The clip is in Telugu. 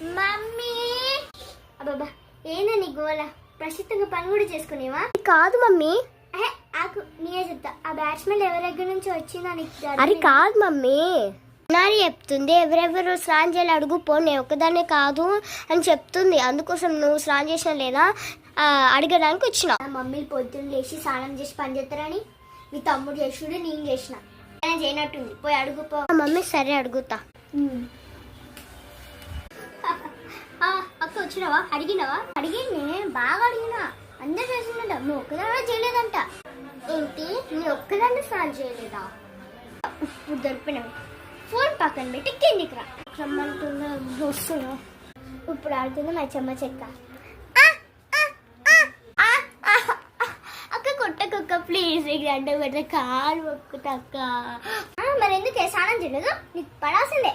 మమ్మీ అబ్బా ఏంది నీ గోల? ప్రశాంతంగా పని కూడా చేసుకునేవా? కాదు మమ్మీ, నీయే చెప్తా. ఆ బ్యాట్స్మెన్ ఎవరి దగ్గర నుంచి వచ్చిందని. అది కాదు మమ్మీ, నాని చెప్తుంది ఎవరెవరు స్నానం చేయాలి అడుగు పో, నేను ఒక్కదాన్నే కాదు అని చెప్తుంది. అందుకోసం నువ్వు స్నానం చేసినా లేదా అడగడానికి వచ్చిన. మమ్మీ పొద్దున్న లేచి స్నానం చేసి పని చేస్తారని మీ తమ్ముడు చేసుడు, నేను చేసిన చేయనట్టుంది. పోయి అడుగుపో. మమ్మీ సరే అడుగుతా. అక్క వచ్చినావా? అడిగినావా? అడిగింది, బాగా అడిగినా. అందరు చేసిందంట, నువ్వు ఒక్కదాన్ని చేయలేదంట. ఏంటి, నేను ఒక్కదాన్ని స్నానం చేయలేదా? ఇప్పుడు దొరికినావు. ఫోన్ పక్కన పెట్టి కిందికి రా. రమ్మంటున్నా వస్తున్నా. ఇప్పుడు ఆడుతుంది మా చెమ్మ చెక్క. అక్క కొట్టకొక్క ప్లీజ్, గంట పెట్ట కాలు మొక్కుతా అక్క. మరి ఎందుకు స్నానం చేయలేదు? నీకు పడాల్సిందే.